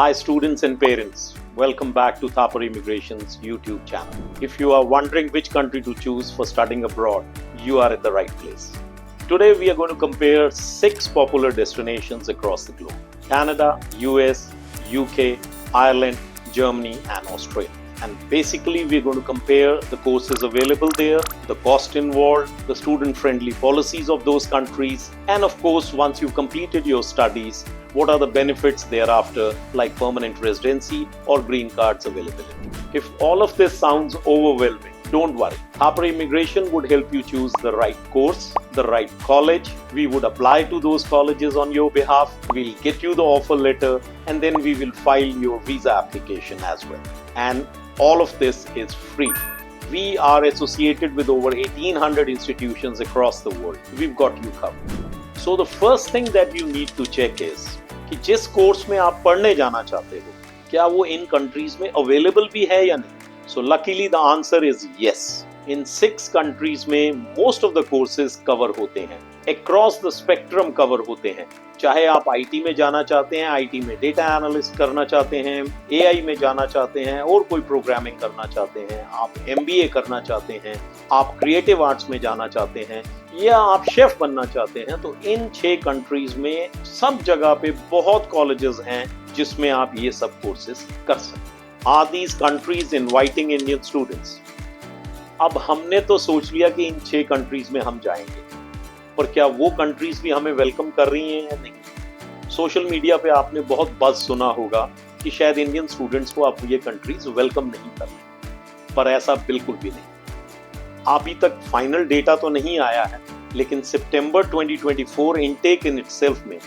Hi students and parents, welcome back to Thapar Immigration's YouTube channel. If you are wondering which country to choose for studying abroad, you are at the right place. Today we are going to compare 6 popular destinations across the globe: Canada, US, UK, Ireland, Germany and Australia. And basically we're going to compare the courses available there, the cost involved, the student-friendly policies of those countries, and of course once you've completed your studies, what are the benefits thereafter, like permanent residency or green cards availability. If all of this sounds overwhelming, don't worry. Thapar Immigration would help you choose the right course, the right college. We would apply to those colleges on your behalf. We'll get you the offer letter and then we will file your visa application as well. And all of this is free. We are associated with over 1800 institutions across the world. We've got you covered. So the first thing that you need to check is कि जिस course में आप पढ़ने जाना चाहते हो, क्या वो इन कंट्रीज में अवेलेबल भी है या नहीं? So luckily the answer is yes. In 6 countries में most of the courses cover होते हैं. Across the spectrum cover होते हैं. चाहे आप IT में जाना चाहते हैं, IT में डेटा एनालिस्ट करना चाहते हैं, AI में जाना चाहते हैं और कोई प्रोग्रामिंग करना चाहते हैं, आप MBA करना चाहते हैं, आप क्रिएटिव आर्ट्स में जाना चाहते हैं या आप शेफ बनना चाहते हैं, तो इन 6 कंट्रीज में सब जगह पे बहुत कॉलेजेस हैं जिसमें आप ये सब कोर्सेज कर सकते हैं. Are these countries inviting Indian students? अब हमने तो सोच लिया कि इन 6 कंट्रीज में हम जाएंगे, पर क्या वो कंट्रीज भी हमें वेलकम कर रही हैं या नहीं? सोशल मीडिया पे आपने बहुत बज़ सुना होगा कि शायद इंडियन स्टूडेंट्स को अब ये कंट्रीज वेलकम नहीं कर रही, पर ऐसा बिल्कुल भी नहीं. अभी तक फाइनल डेटा तो नहीं आया है, लेकिन सितंबर 2024 इनटेक इन इटसेल्फ में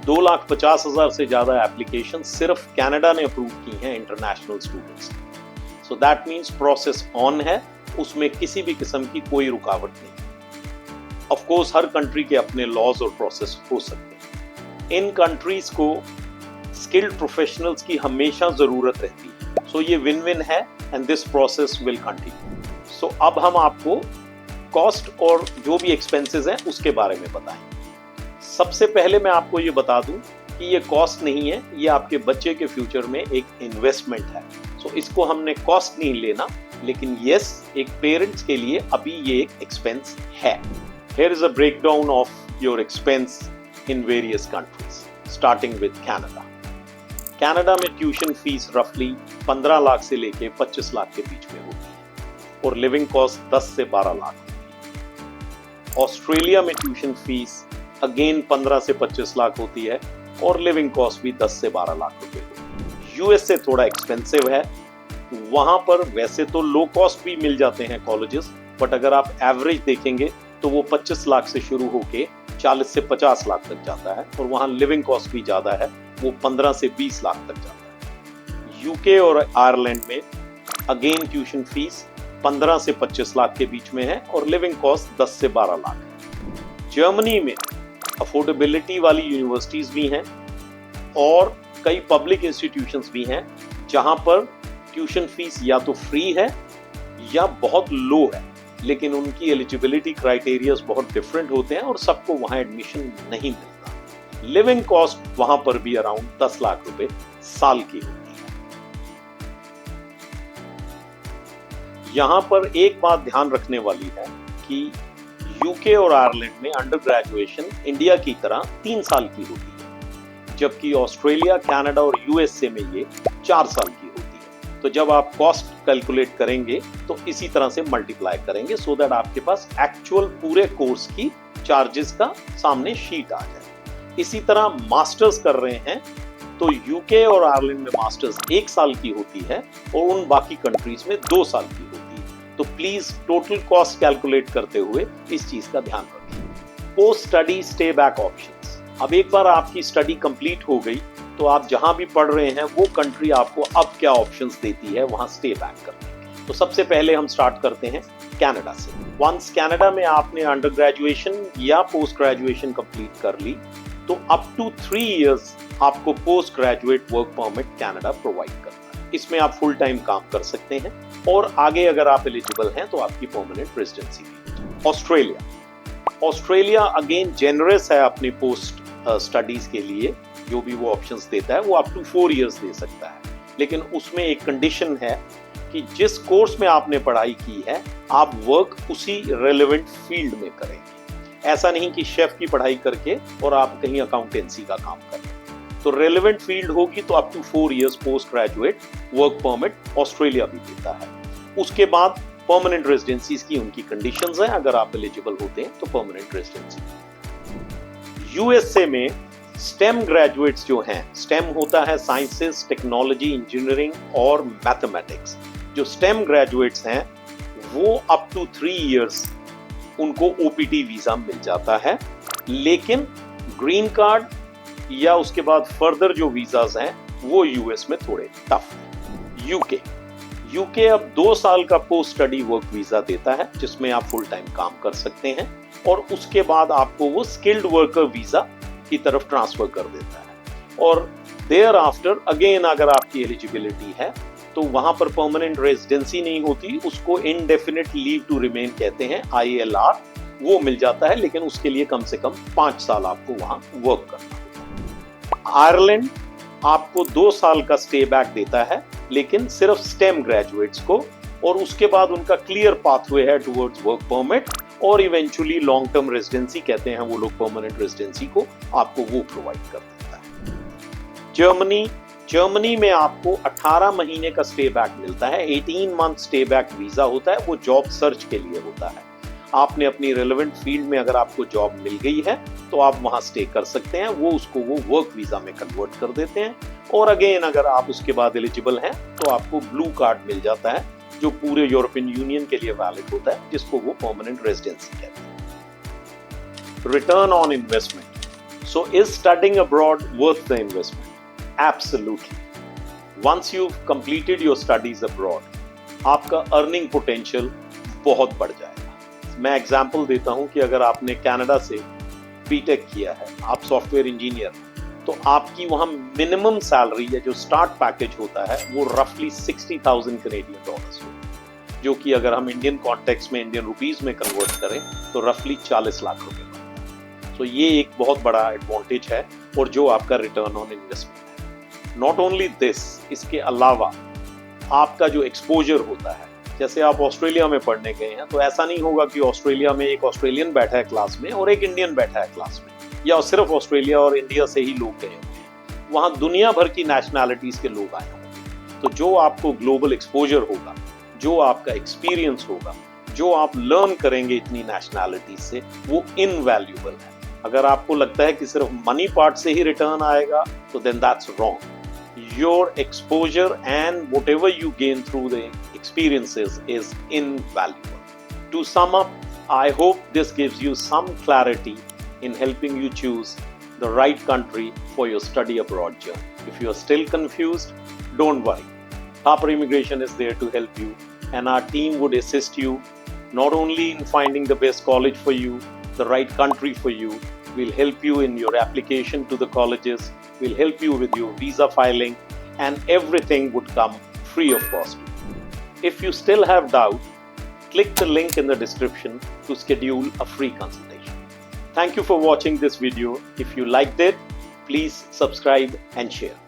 2,50,000 से ज्यादा एप्लीकेशन सिर्फ कनाडा ने अप्रूव की हैं international students. So that means process on है, उसमें किसी भी किस्म की कोई रुकावट नहीं. ऑफ कोर्स हर कंट्री के अपने लॉज और प्रोसेस हो सकते हैं. इन कंट्रीज को स्किल्ड प्रोफेशनल्स की हमेशा जरूरत रहती है. सो ये विन विन है and this process will continue. So अब हम आपको कॉस्ट और जो भी एक्सपेंसेस हैं उसके बारे में बताएं. सबसे पहले मैं आपको ये बता दूं कि ये कॉस्ट नहीं है, ये आपके बच्चे के फ्यूचर में एक इन्वेस्टमेंट है. सो इसको हमने कॉस्ट नहीं लेना, लेकिन यस एक पेरेंट्स के लिए अभी ये एक एक्सपेंस है. Here is a breakdown of your expense in various countries, starting with Canada. Canada में ट्यूशन फीस रफली 15 लाख से लेके 25 लाख के बीच में होती है और लिविंग कॉस्ट 10 से 12 लाख होती है. ऑस्ट्रेलिया में ट्यूशन फीस अगेन 15 से 25 लाख होती है और लिविंग कॉस्ट भी 10 से 12 लाख रुपए होती है. यूएस से थोड़ा एक्सपेंसिव है. वहां पर वैसे तो लो कॉस्ट भी मिल जाते हैं कॉलेजेस, बट अगर आप एवरेज देखेंगे तो वो 25 लाख से शुरू होके 40 से 50 लाख तक जाता है और वहाँ लिविंग कॉस्ट भी ज़्यादा है, वो 15 से 20 लाख तक जाता है. यूके और आयरलैंड में अगेन ट्यूशन फीस 15 से 25 लाख के बीच में है और लिविंग कॉस्ट 10 से 12 लाख है. जर्मनी में अफोर्डेबिलिटी वाली यूनिवर्सिटीज़ भी हैं और कई पब्लिक इंस्टीट्यूशंस भी हैं जहाँ पर ट्यूशन फीस या तो फ्री है या बहुत लो है, लेकिन उनकी एलिजिबिलिटी क्राइटेरियाज बहुत डिफरेंट होते हैं और सबको वहां एडमिशन नहीं मिलता. लिविंग कॉस्ट वहां पर भी अराउंड 10 लाख रुपए साल की होती है. यहां पर एक बात ध्यान रखने वाली है कि यूके और आयरलैंड में अंडर ग्रेजुएशन इंडिया की तरह 3 साल की होती है, जबकि ऑस्ट्रेलिया, कनाडा और यूएसए में ये 4 साल की होती है. तो जब आप कॉस्ट कैलकुलेट करेंगे तो इसी तरह से मल्टीप्लाई करेंगे सो दैट आपके पास एक्चुअल पूरे कोर्स की चार्जेस का सामने शीट आ जाए. इसी तरह मास्टर्स कर रहे हैं तो यूके और आयरलैंड में मास्टर्स 1 साल की होती है और उन बाकी कंट्रीज में 2 साल की होती है. तो प्लीज टोटल कॉस्ट कैलकुलेट करते हुए इस चीज का ध्यान रखें. Post study stay back options. अब एक बार आपकी स्टडी कंप्लीट हो गई तो आप जहां भी पढ़ रहे हैं वो कंट्री आपको अब क्या ऑप्शंस देती है वहां स्टे बैक करने के. तो सबसे पहले हम स्टार्ट करते हैं कनाडा से. वंस कनाडा में आपने अंडर ग्रेजुएशन या पोस्ट ग्रेजुएशन कंप्लीट कर ली तो अप टू 3 इयर्स आपको post graduate work permit Canada provide करता है. इसमें आप फुल टाइम काम कर सकते हैं और आगे अगर आप एलिजिबल हैं तो आपकी परमानेंट रेजिडेंसी भी. ऑस्ट्रेलिया अगेन जेनरस है अपनी पोस्ट स्टडीज के लिए जो भी वो ऑप्शंस देता है वो अप टू 4 इयर्स दे सकता है, लेकिन उसमें एक कंडीशन है कि जिस कोर्स में आपने पढ़ाई की है आप वर्क उसी रेलेवेंट फील्ड में करेंगे। ऐसा नहीं कि शेफ की पढ़ाई करके और आप कहीं अकाउंटेंसी का काम करें। तो रेलेवेंट फील्ड होगी तो up to 4 years post graduate work permit Australia भी देता है। उसके बाद परमानेंट रेजिडेंसीज की उनकी कंडीशंस हैं, अगर आप एलिजिबल होते हैं तो परमानेंट रेजिडेंसी। यूएसए में स्टेम ग्रेजुएट्स जो हैं, स्टेम होता है साइंसेस, टेक्नोलॉजी, इंजीनियरिंग और मैथमेटिक्स, जो स्टेम ग्रेजुएट्स हैं वो अप टू 3 इयर्स उनको ओपीटी वीजा मिल जाता है, लेकिन ग्रीन कार्ड या उसके बाद फर्दर जो वीजाज हैं वो यूएस में थोड़े टफ है। यूके अब 2 साल का पोस्ट स्टडी वर्क वीजा देता है जिसमें आप फुल टाइम काम कर सकते हैं, और उसके बाद आपको वो स्किल्ड वर्कर वीजा की तरफ ट्रांसफर कर देता है। और देयर आफ्टर अगेन अगर आपकी एलिजिबिलिटी है तो वहां पर परमानेंट रेजिडेंसी नहीं होती, उसको इनडेफिनिट लीव टू रिमेन कहते हैं, ILR, वो मिल जाता है, लेकिन उसके लिए कम से कम 5 साल आपको वहां वर्क करना होगा। आयरलैंड आपको 2 साल का स्टे बैक देता है, लेकिन सिर्फ स्टेम ग्रेजुएट्स को, और उसके बाद उनका क्लियर पाथवे है टुवर्ड्स वर्क परमिट और इवेंचुअली लॉन्ग टर्म रेजिडेंसी कहते हैं वो लोग परमानेंट रेजिडेंसी को, आपको वो प्रोवाइड कर देता है। जर्मनी में आपको 18 महीने का स्टे बैक मिलता है, 18 मंथ स्टे बैक वीजा होता है, वो जॉब सर्च के लिए होता है। आपने अपनी रेलेवेंट फील्ड में अगर आपको जॉब मिल गई है तो आप वहां स्टे कर सकते हैं, वो उसको वो वर्क वीजा में कन्वर्ट कर देते हैं। और अगेन अगर आप उसके बाद एलिजिबल हैं तो आपको ब्लू कार्ड मिल जाता है जो पूरे यूरोपियन यूनियन के लिए वैलिड होता है, जिसको वो परमानेंट रेजिडेंसी कहते हैं। Return on investment. So is studying abroad worth the investment? Absolutely. Once you've completed your studies abroad, आपका अर्निंग पोटेंशियल बहुत बढ़ जाएगा। मैं एग्जांपल देता हूं कि अगर आपने कनाडा से बीटेक किया है, आप सॉफ्टवेयर इंजीनियर, तो आपकी वहां मिनिमम सैलरी या जो स्टार्ट पैकेज होता है वो रफली 60,000 कैनेडियन डॉलर्स होता है, जो कि अगर हम इंडियन कॉन्टेक्स्ट में इंडियन रुपीज में कन्वर्ट करें तो रफली 40 लाख रुपए बनता है। तो ये एक बहुत बड़ा एडवांटेज है, और जो आपका return on investment. Not only this, इसके अलावा आपका जो एक्सपोजर होता है, जैसे आप ऑस्ट्रेलिया में पढ़ने गए हैं तो ऐसा नहीं होगा कि ऑस्ट्रेलिया में एक ऑस्ट्रेलियन बैठा है क्लास में और एक इंडियन बैठा है क्लास में, या सिर्फ ऑस्ट्रेलिया और इंडिया से ही लोग गए होंगे, वहां दुनिया भर की नेशनैलिटीज के लोग आए होंगे। तो जो आपको ग्लोबल एक्सपोजर होगा, जो आपका एक्सपीरियंस होगा, जो आप लर्न करेंगे इतनी नेशनैलिटीज से, वो इनवैल्यूएबल है। अगर आपको लगता है कि सिर्फ मनी पार्ट से ही रिटर्न आएगा तो then that's wrong. Your exposure and whatever you gain through the experiences is invaluable. To sum up, I hope this gives you some clarity in helping you choose the right country for your study abroad journey. If you are still confused, don't worry. Thapar Immigration is there to help you, and our team would assist you not only in finding the best college for you, the right country for you. We'll help you in your application to the colleges. We'll help you with your visa filing, and everything would come free of cost. If you still have doubt, click the link in the description to schedule a free consultation. Thank you for watching this video. If you liked it, please subscribe and share.